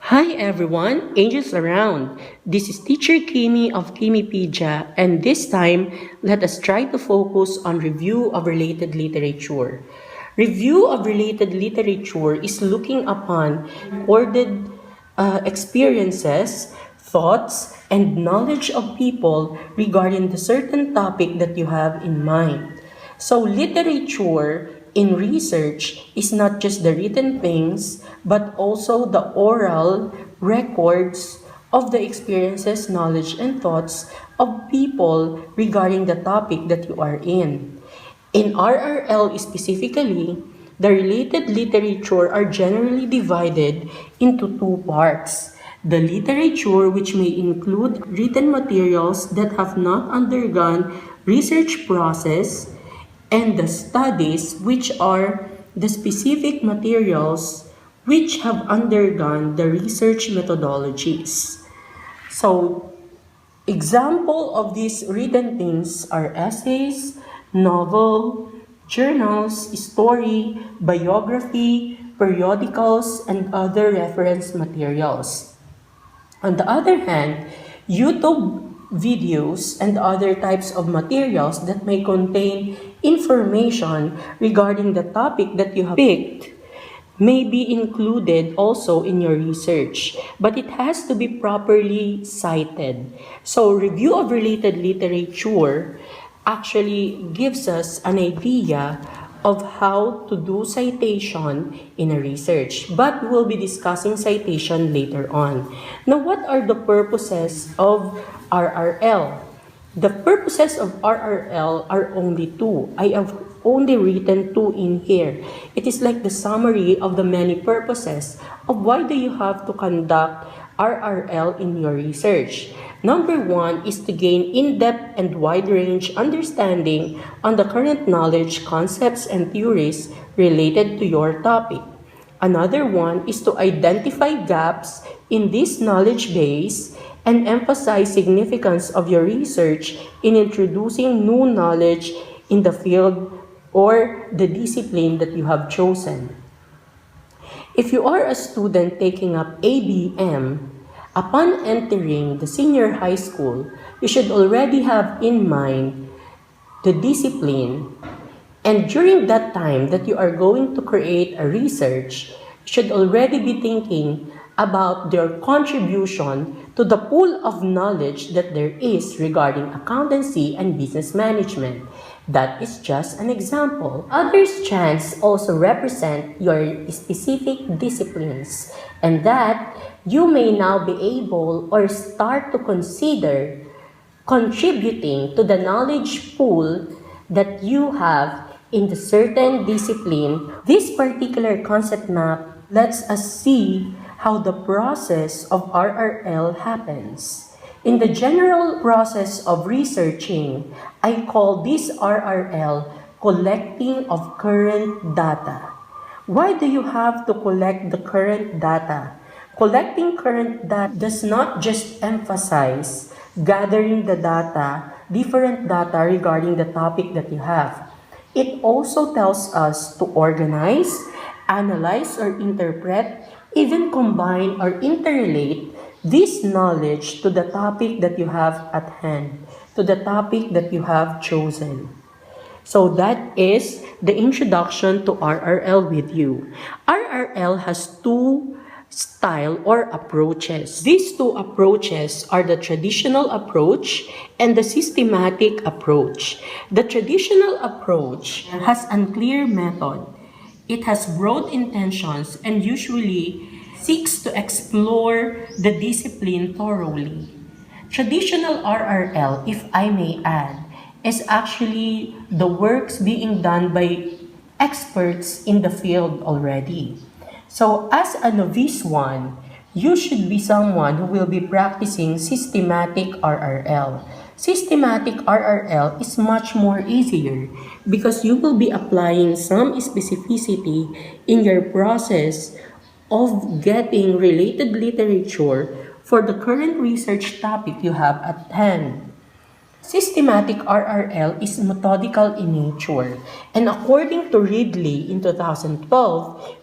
Hi everyone, Angels Around. This is Teacher Kimi of Kimypedia, and this time, let us try to focus on review of related literature. Review of related literature is looking upon recorded experiences, thoughts, and knowledge of people regarding the certain topic that you have in mind. So literature in research is not just the written things, but also the oral records of the experiences, knowledge, and thoughts of people regarding the topic that you are in. In RRL specifically, the related literature are generally divided into two parts. The literature, which may include written materials that have not undergone research process, and the studies, which are the specific materials which have undergone the research methodologies. So, example of these written things are essays, novel, journals, story, biography, periodicals, and other reference materials. On the other hand, YouTube videos and other types of materials that may contain information regarding the topic that you have picked may be included also in your research, but it has to be properly cited. So, review of related literature actually gives us an idea of how to do citation in a research, but we will be discussing citation later on. Now, what are the purposes of RRL? The purposes of RRL are only two. I have only written two in here. It is like the summary of the many purposes of why do you have to conduct RRL in your research. Number one is to gain in-depth and wide-range understanding on the current knowledge, concepts, and theories related to your topic. Another one is to identify gaps in this knowledge base and emphasize significance of your research in introducing new knowledge in the field or the discipline that you have chosen. If you are a student taking up ABM, upon entering the senior high school, you should already have in mind the discipline, and during that time that you are going to create a research, you should already be thinking about their contribution to the pool of knowledge that there is regarding accountancy and business management. That is just an example. Others' chance also represent your specific disciplines, and that you may now be able or start to consider contributing to the knowledge pool that you have in the certain discipline. This particular concept map lets us see how the process of RRL happens. In the general process of researching, I call this RRL collecting of current data. Why do you have to collect the current data? Collecting current data does not just emphasize gathering the data, different data regarding the topic that you have. It also tells us to organize, analyze, or interpret, even combine or interrelate this knowledge to the topic that you have at hand, to the topic that you have chosen. So that is the introduction to RRL with you. RRL has two style or approaches. These two approaches are the traditional approach and the systematic approach. The traditional approach has unclear method. It has broad intentions and usually seeks to explore the discipline thoroughly. Traditional RRL, if I may add, is actually the works being done by experts in the field already. So as a novice one, you should be someone who will be practicing systematic RRL. Systematic RRL is much more easier because you will be applying some specificity in your process of getting related literature for the current research topic you have at hand. Systematic RRL is methodical in nature, and according to Ridley in 2012,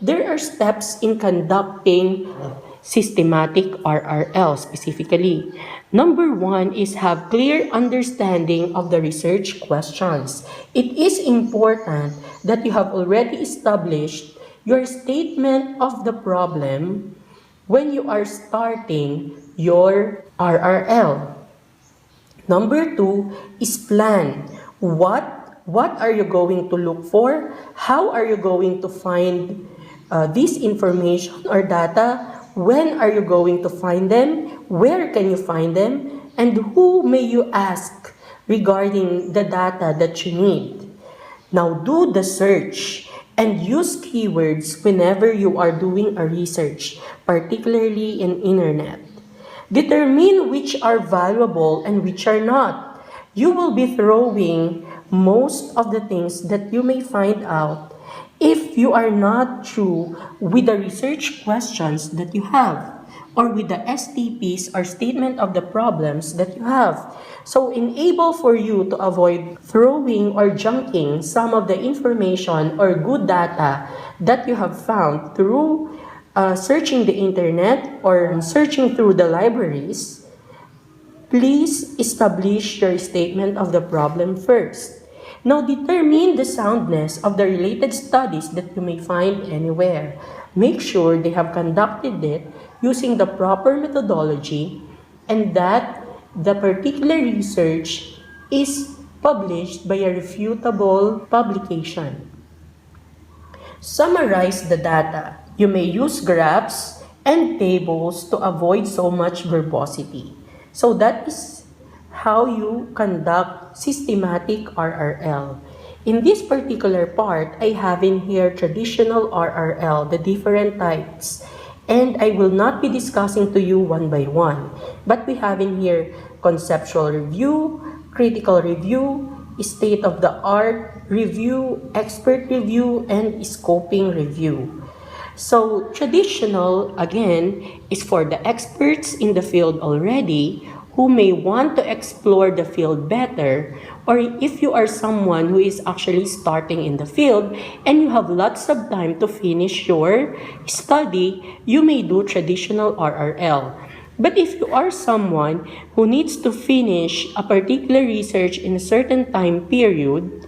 there are steps in conducting systematic RRL specifically. Number one is have clear understanding of the research questions. It is important that you have already established your statement of the problem when you are starting your RRL. Number two is plan. What are you going to look for? How are you going to find this information or data? When are you going to find them? Where can you find them? And who may you ask regarding the data that you need? Now do the search and use keywords whenever you are doing a research, particularly in internet. Determine which are valuable and which are not. You will be throwing most of the things that you may find out if you are not true with the research questions that you have or with the STPs or statement of the problems that you have. So enable for you to avoid throwing or junking some of the information or good data that you have found through searching the internet or searching through the libraries. Please establish your statement of the problem first. Now determine the soundness of the related studies that you may find anywhere. Make sure they have conducted it using the proper methodology and that the particular research is published by a refutable publication. Summarize the data. You may use graphs and tables to avoid so much verbosity. So that is how you conduct systematic RRL. In this particular part, I have in here traditional RRL, the different types. And I will not be discussing to you one by one. But we have in here conceptual review, critical review, state-of-the-art review, expert review, and scoping review. So traditional, again, is for the experts in the field already who may want to explore the field better, or if you are someone who is actually starting in the field and you have lots of time to finish your study, you may do traditional RRL. But if you are someone who needs to finish a particular research in a certain time period,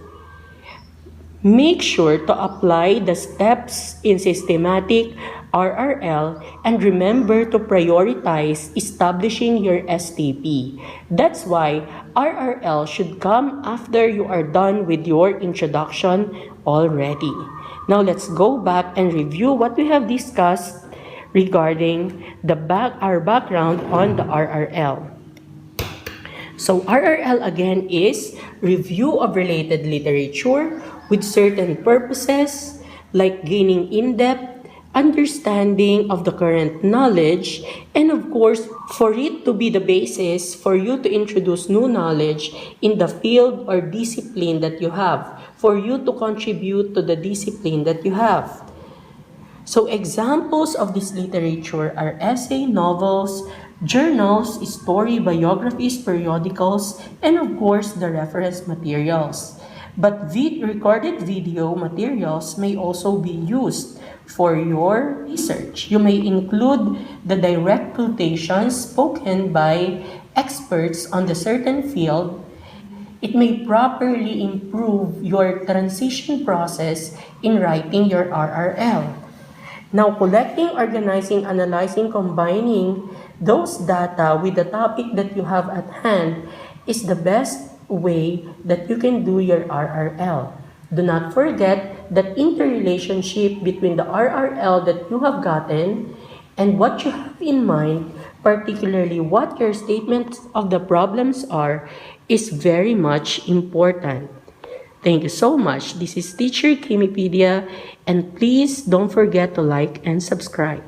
make sure to apply the steps in systematic RRL and remember to prioritize establishing your STP. That's why RRL should come after you are done with your introduction already. Now let's go back and review what we have discussed regarding our background on the RRL. So RRL again is review of related literature with certain purposes like gaining in-depth understanding of the current knowledge, and of course, for it to be the basis for you to introduce new knowledge in the field or discipline that you have, for you to contribute to the discipline that you have. So examples of this literature are essay, novels, journals, story, biographies, periodicals, and of course, the reference materials. But recorded video materials may also be used for your research. You may include the direct quotations spoken by experts on the certain field. It may properly improve your transition process in writing your RRL. Now, collecting, organizing, analyzing, combining those data with the topic that you have at hand is the best way that you can do your RRL. Do not forget that interrelationship between the RRL that you have gotten and what you have in mind, particularly what your statements of the problems are, is very much important. Thank you so much. This is Teacher Kimypedia, and please don't forget to like and subscribe.